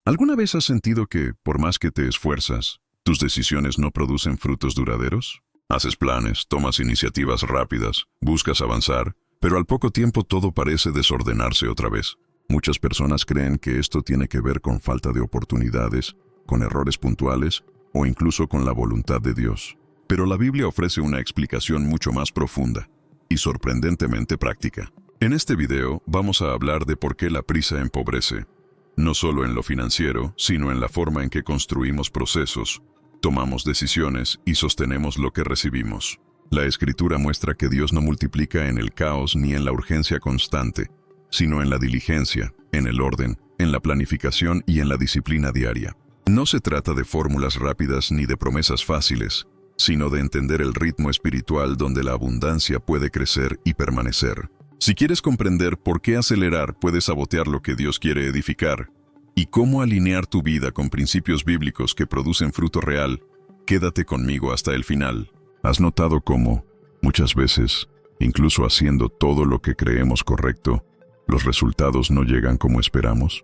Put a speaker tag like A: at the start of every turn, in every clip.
A: ¿Alguna vez has sentido que, por más que te esfuerzas, tus decisiones no producen frutos duraderos? Haces planes, tomas iniciativas rápidas, buscas avanzar, pero al poco tiempo todo parece desordenarse otra vez. Muchas personas creen que esto tiene que ver con falta de oportunidades, con errores puntuales o incluso con la voluntad de Dios. Pero la Biblia ofrece una explicación mucho más profunda y sorprendentemente práctica. En este video vamos a hablar de por qué la prisa empobrece, no solo en lo financiero, sino en la forma en que construimos procesos, tomamos decisiones y sostenemos lo que recibimos. La Escritura muestra que Dios no multiplica en el caos ni en la urgencia constante, sino en la diligencia, en el orden, en la planificación y en la disciplina diaria. No se trata de fórmulas rápidas ni de promesas fáciles, sino de entender el ritmo espiritual donde la abundancia puede crecer y permanecer. Si quieres comprender por qué acelerar puede sabotear lo que Dios quiere edificar y cómo alinear tu vida con principios bíblicos que producen fruto real, quédate conmigo hasta el final. ¿Has notado cómo, muchas veces, incluso haciendo todo lo que creemos correcto, los resultados no llegan como esperamos?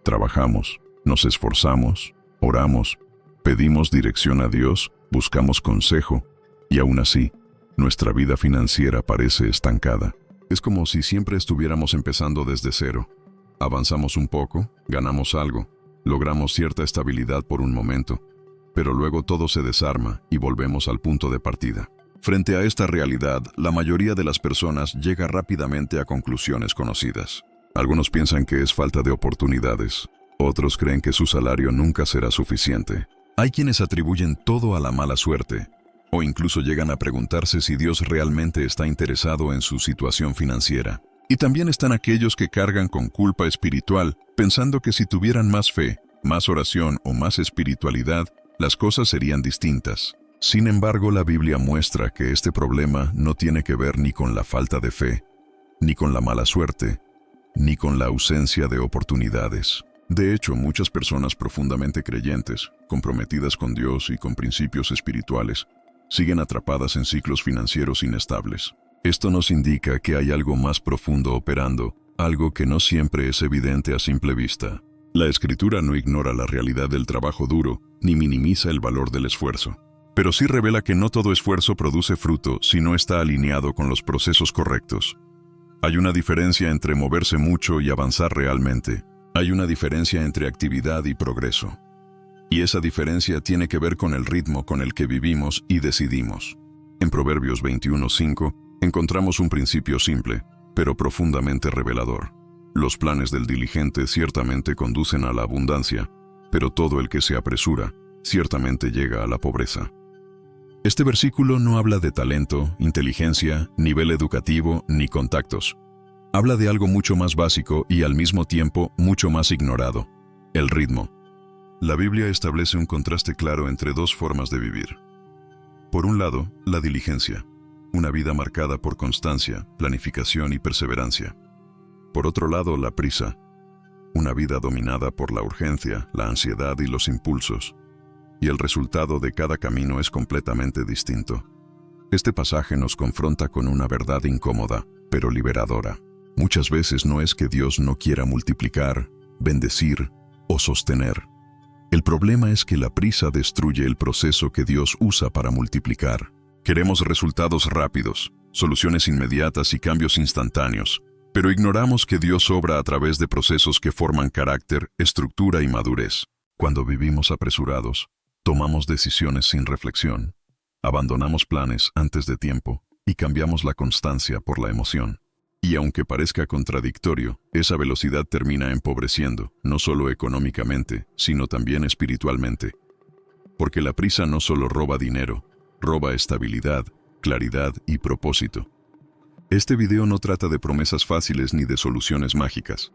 A: Trabajamos, nos esforzamos, oramos, pedimos dirección a Dios, buscamos consejo, y aún así, nuestra vida financiera parece estancada. Es como si siempre estuviéramos empezando desde cero. Avanzamos un poco, ganamos algo, logramos cierta estabilidad por un momento, pero luego todo se desarma y volvemos al punto de partida. Frente a esta realidad, la mayoría de las personas llega rápidamente a conclusiones conocidas. Algunos piensan que es falta de oportunidades, otros creen que su salario nunca será suficiente. Hay quienes atribuyen todo a la mala suerte, o incluso llegan a preguntarse si Dios realmente está interesado en su situación financiera. Y también están aquellos que cargan con culpa espiritual, pensando que si tuvieran más fe, más oración o más espiritualidad, las cosas serían distintas. Sin embargo, la Biblia muestra que este problema no tiene que ver ni con la falta de fe, ni con la mala suerte, ni con la ausencia de oportunidades. De hecho, muchas personas profundamente creyentes, comprometidas con Dios y con principios espirituales, siguen atrapadas en ciclos financieros inestables. Esto nos indica que hay algo más profundo operando, algo que no siempre es evidente a simple vista. La Escritura no ignora la realidad del trabajo duro, ni minimiza el valor del esfuerzo. Pero sí revela que no todo esfuerzo produce fruto si no está alineado con los procesos correctos. Hay una diferencia entre moverse mucho y avanzar realmente. Hay una diferencia entre actividad y progreso. Y esa diferencia tiene que ver con el ritmo con el que vivimos y decidimos. En Proverbios 21:5 encontramos un principio simple, pero profundamente revelador. Los planes del diligente ciertamente conducen a la abundancia, pero todo el que se apresura ciertamente llega a la pobreza. Este versículo no habla de talento, inteligencia, nivel educativo ni contactos. Habla de algo mucho más básico y al mismo tiempo mucho más ignorado: el ritmo. La Biblia establece un contraste claro entre dos formas de vivir. Por un lado, la diligencia, una vida marcada por constancia, planificación y perseverancia. Por otro lado, la prisa, una vida dominada por la urgencia, la ansiedad y los impulsos. Y el resultado de cada camino es completamente distinto. Este pasaje nos confronta con una verdad incómoda, pero liberadora. Muchas veces no es que Dios no quiera multiplicar, bendecir o sostener. El problema es que la prisa destruye el proceso que Dios usa para multiplicar. Queremos resultados rápidos, soluciones inmediatas y cambios instantáneos, pero ignoramos que Dios obra a través de procesos que forman carácter, estructura y madurez. Cuando vivimos apresurados, tomamos decisiones sin reflexión, abandonamos planes antes de tiempo y cambiamos la constancia por la emoción. Y aunque parezca contradictorio, esa velocidad termina empobreciendo, no solo económicamente, sino también espiritualmente. Porque la prisa no solo roba dinero, roba estabilidad, claridad y propósito. Este video no trata de promesas fáciles ni de soluciones mágicas.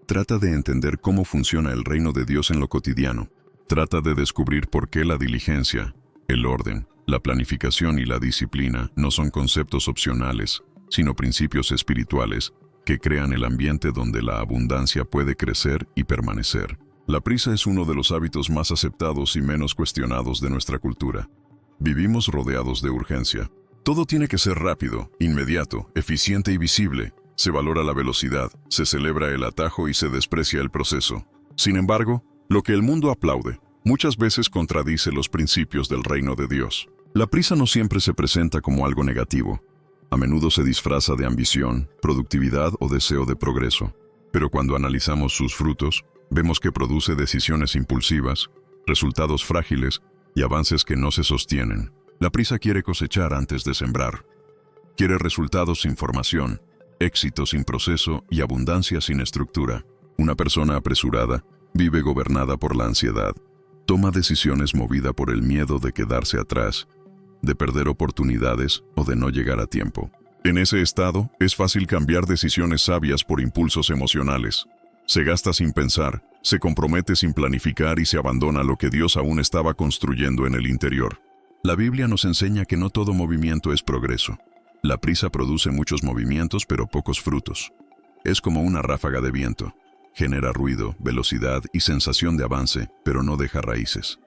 A: Trata de entender cómo funciona el reino de Dios en lo cotidiano. Trata de descubrir por qué la diligencia, el orden, la planificación y la disciplina no son conceptos opcionales, sino principios espirituales que crean el ambiente donde la abundancia puede crecer y permanecer. La prisa es uno de los hábitos más aceptados y menos cuestionados de nuestra cultura. Vivimos rodeados de urgencia. Todo tiene que ser rápido, inmediato, eficiente y visible. Se valora la velocidad, se celebra el atajo y se desprecia el proceso. Sin embargo, Lo que el mundo aplaude muchas veces contradice los principios del reino de Dios. La prisa no siempre se presenta como algo negativo. A menudo se disfraza de ambición, productividad o deseo de progreso. Pero cuando analizamos sus frutos, vemos que produce decisiones impulsivas, resultados frágiles y avances que no se sostienen. La prisa quiere cosechar antes de sembrar. Quiere resultados sin formación, éxito sin proceso y abundancia sin estructura. Una persona apresurada vive gobernada por la ansiedad. Toma decisiones movida por el miedo de quedarse atrás, de perder oportunidades o de no llegar a tiempo. En ese estado, es fácil cambiar decisiones sabias por impulsos emocionales. Se gasta sin pensar, se compromete sin planificar y se abandona lo que Dios aún estaba construyendo en el interior. La Biblia nos enseña que no todo movimiento es progreso. La prisa produce muchos movimientos pero pocos frutos. Es como una ráfaga de viento. Genera ruido, velocidad y sensación de avance, pero no deja raíces.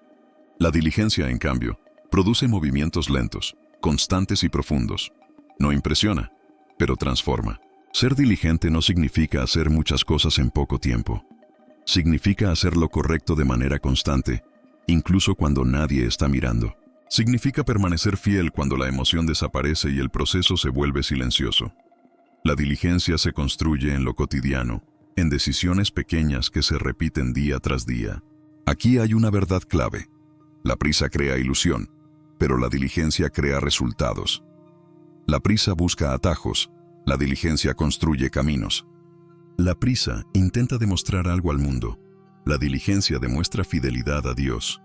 A: La diligencia, en cambio, produce movimientos lentos, constantes y profundos. No impresiona, pero transforma. Ser diligente no significa hacer muchas cosas en poco tiempo. Significa hacer lo correcto de manera constante, incluso cuando nadie está mirando. Significa permanecer fiel cuando la emoción desaparece y el proceso se vuelve silencioso. La diligencia se construye en lo cotidiano, en decisiones pequeñas que se repiten día tras día. Aquí hay una verdad clave. La prisa crea ilusión, pero la diligencia crea resultados. La prisa busca atajos, la diligencia construye caminos. La prisa intenta demostrar algo al mundo. La diligencia demuestra fidelidad a Dios.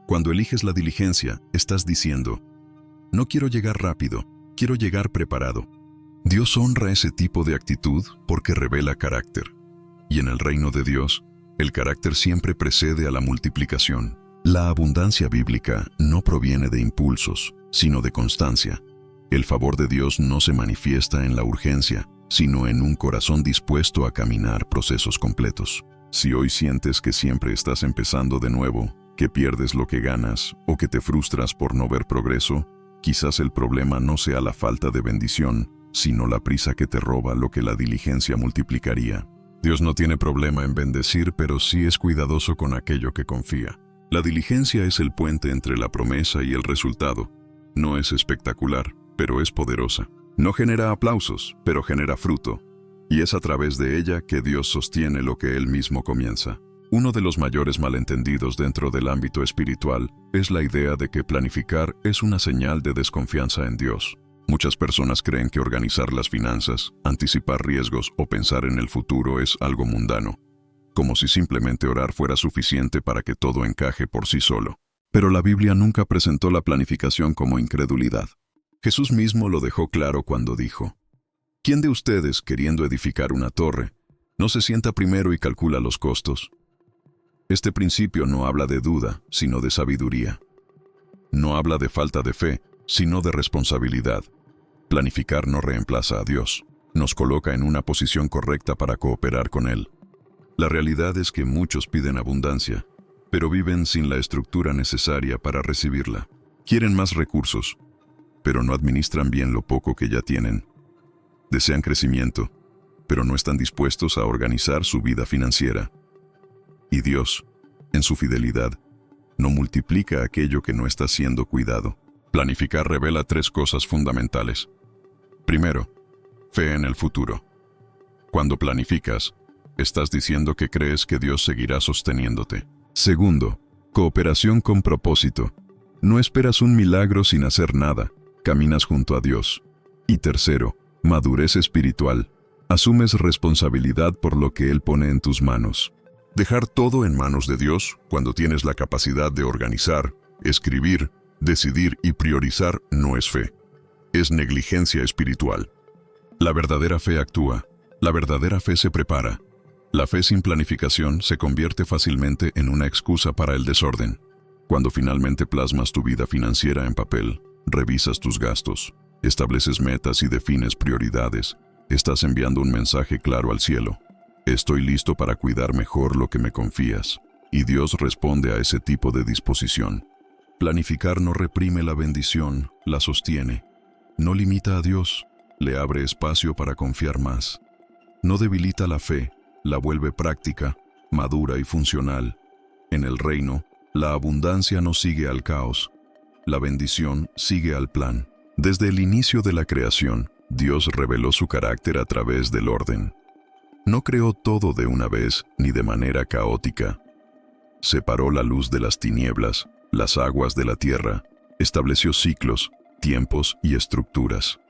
A: Cuando eliges la diligencia, estás diciendo, no quiero llegar rápido, quiero llegar preparado. Dios honra ese tipo de actitud porque revela carácter. Y en el reino de Dios, el carácter siempre precede a la multiplicación. La abundancia bíblica no proviene de impulsos, sino de constancia. El favor de Dios no se manifiesta en la urgencia, sino en un corazón dispuesto a caminar procesos completos. Si hoy sientes que siempre estás empezando de nuevo, que pierdes lo que ganas o que te frustras por no ver progreso, quizás el problema no sea la falta de bendición, sino la prisa que te roba lo que la diligencia multiplicaría. Dios no tiene problema en bendecir, pero sí es cuidadoso con aquello que confía. La diligencia es el puente entre la promesa y el resultado. No es espectacular, pero es poderosa. No genera aplausos, pero genera fruto. Y es a través de ella que Dios sostiene lo que Él mismo comienza. Uno de los mayores malentendidos dentro del ámbito espiritual es la idea de que planificar es una señal de desconfianza en Dios. Muchas personas creen que organizar las finanzas, anticipar riesgos o pensar en el futuro es algo mundano, como si simplemente orar fuera suficiente para que todo encaje por sí solo. Pero la Biblia nunca presentó la planificación como incredulidad. Jesús mismo lo dejó claro cuando dijo, ¿quién de ustedes, queriendo edificar una torre, no se sienta primero y calcula los costos? Este principio no habla de duda, sino de sabiduría. No habla de falta de fe, sino de responsabilidad. Planificar no reemplaza a Dios, nos coloca en una posición correcta para cooperar con Él. La realidad es que muchos piden abundancia, pero viven sin la estructura necesaria para recibirla. Quieren más recursos, pero no administran bien lo poco que ya tienen. Desean crecimiento, pero no están dispuestos a organizar su vida financiera. Y Dios, en su fidelidad, no multiplica aquello que no está siendo cuidado. Planificar revela 3 cosas fundamentales. Primero, fe en el futuro. Cuando planificas, estás diciendo que crees que Dios seguirá sosteniéndote. Segundo, cooperación con propósito. No esperas un milagro sin hacer nada, caminas junto a Dios. Y tercero, madurez espiritual. Asumes responsabilidad por lo que Él pone en tus manos. Dejar todo en manos de Dios, cuando tienes la capacidad de organizar, escribir, decidir y priorizar, no es fe. Es negligencia espiritual. La verdadera fe actúa. La verdadera fe se prepara. La fe sin planificación se convierte fácilmente en una excusa para el desorden. Cuando finalmente plasmas tu vida financiera en papel, revisas tus gastos, estableces metas y defines prioridades, estás enviando un mensaje claro al cielo. Estoy listo para cuidar mejor lo que me confías. Y Dios responde a ese tipo de disposición. Planificar no reprime la bendición, la sostiene. No limita a Dios, le abre espacio para confiar más. No debilita la fe, la vuelve práctica, madura y funcional. En el reino, la abundancia no sigue al caos, la bendición sigue al plan. Desde el inicio de la creación, Dios reveló su carácter a través del orden. No creó todo de una vez ni de manera caótica. Separó la luz de las tinieblas, las aguas de la tierra, estableció ciclos, tiempos y estructuras.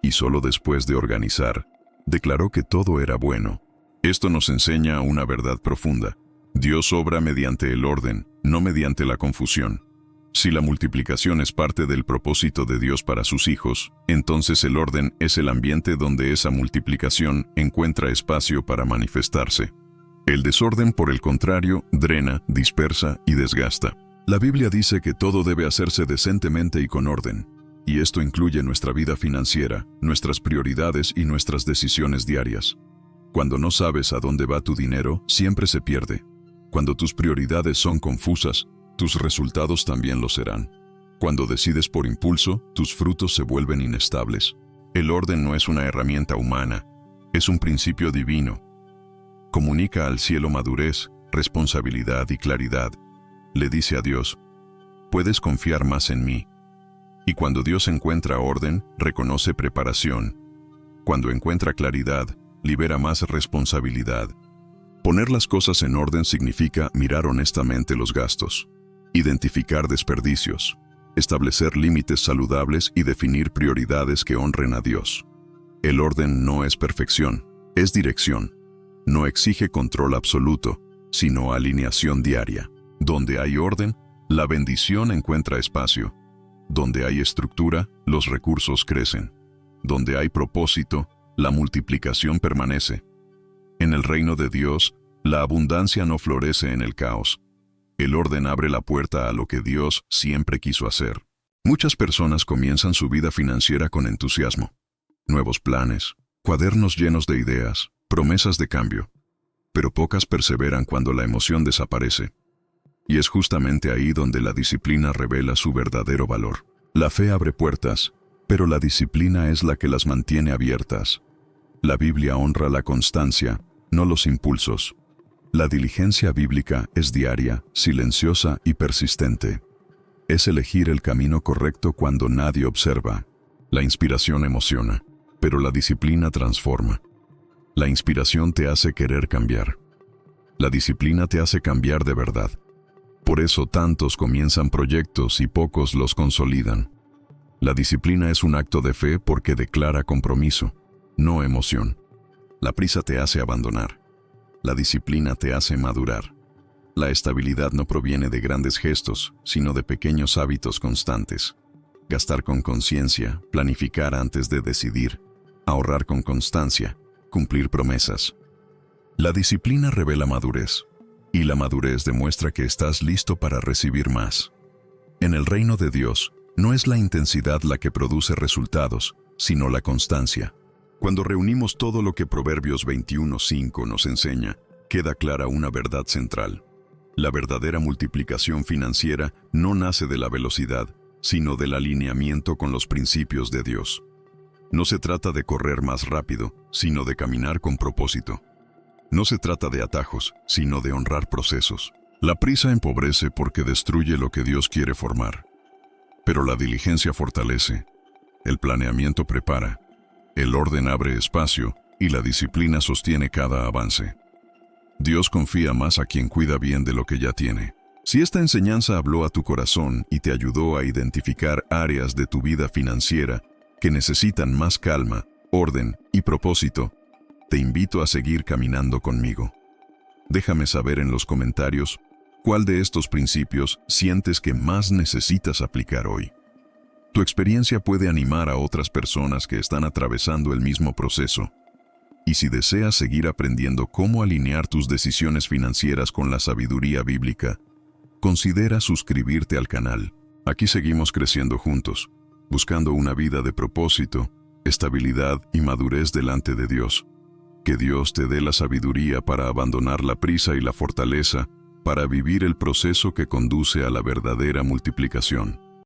A: Y solo después de organizar, declaró que todo era bueno. Esto nos enseña una verdad profunda. Dios obra mediante el orden, no mediante la confusión. Si la multiplicación es parte del propósito de Dios para sus hijos, entonces el orden es el ambiente donde esa multiplicación encuentra espacio para manifestarse. El desorden, por el contrario, drena, dispersa y desgasta. La Biblia dice que todo debe hacerse decentemente y con orden, y esto incluye nuestra vida financiera, nuestras prioridades y nuestras decisiones diarias. Cuando no sabes a dónde va tu dinero, siempre se pierde. Cuando tus prioridades son confusas, tus resultados también lo serán. Cuando decides por impulso, tus frutos se vuelven inestables. El orden no es una herramienta humana, es un principio divino. Comunica al cielo madurez, responsabilidad y claridad. Le dice a Dios, puedes confiar más en mí. Y cuando Dios encuentra orden, reconoce preparación. Cuando encuentra claridad, libera más responsabilidad. Poner las cosas en orden significa mirar honestamente los gastos, identificar desperdicios, establecer límites saludables y definir prioridades que honren a Dios. El orden no es perfección, es dirección. No exige control absoluto, sino alineación diaria. Donde hay orden, la bendición encuentra espacio. Donde hay estructura, los recursos crecen. Donde hay propósito, la multiplicación permanece. En el reino de Dios, la abundancia no florece en el caos. El orden abre la puerta a lo que Dios siempre quiso hacer. Muchas personas comienzan su vida financiera con entusiasmo. Nuevos planes, cuadernos llenos de ideas, promesas de cambio. Pero pocas perseveran cuando la emoción desaparece. Y es justamente ahí donde la disciplina revela su verdadero valor. La fe abre puertas, pero la disciplina es la que las mantiene abiertas. La Biblia honra la constancia, no los impulsos. La diligencia bíblica es diaria, silenciosa y persistente. Es elegir el camino correcto cuando nadie observa. La inspiración emociona, pero la disciplina transforma. La inspiración te hace querer cambiar. La disciplina te hace cambiar de verdad. Por eso tantos comienzan proyectos y pocos los consolidan. La disciplina es un acto de fe porque declara compromiso, no emoción. La prisa te hace abandonar. La disciplina te hace madurar. La estabilidad no proviene de grandes gestos, sino de pequeños hábitos constantes. Gastar con conciencia, planificar antes de decidir, ahorrar con constancia, cumplir promesas. La disciplina revela madurez, y la madurez demuestra que estás listo para recibir más. En el reino de Dios, no es la intensidad la que produce resultados, sino la constancia. Cuando reunimos todo lo que Proverbios 21:5 nos enseña, queda clara una verdad central. La verdadera multiplicación financiera no nace de la velocidad, sino del alineamiento con los principios de Dios. No se trata de correr más rápido, sino de caminar con propósito. No se trata de atajos, sino de honrar procesos. La prisa empobrece porque destruye lo que Dios quiere formar. Pero la diligencia fortalece, el planeamiento prepara, el orden abre espacio y la disciplina sostiene cada avance. Dios confía más a quien cuida bien de lo que ya tiene. Si esta enseñanza habló a tu corazón y te ayudó a identificar áreas de tu vida financiera que necesitan más calma, orden y propósito, te invito a seguir caminando conmigo. Déjame saber en los comentarios cuál de estos principios sientes que más necesitas aplicar hoy. Tu experiencia puede animar a otras personas que están atravesando el mismo proceso. Y si deseas seguir aprendiendo cómo alinear tus decisiones financieras con la sabiduría bíblica, considera suscribirte al canal. Aquí seguimos creciendo juntos, buscando una vida de propósito, estabilidad y madurez delante de Dios. Que Dios te dé la sabiduría para abandonar la prisa y la fortaleza para vivir el proceso que conduce a la verdadera multiplicación.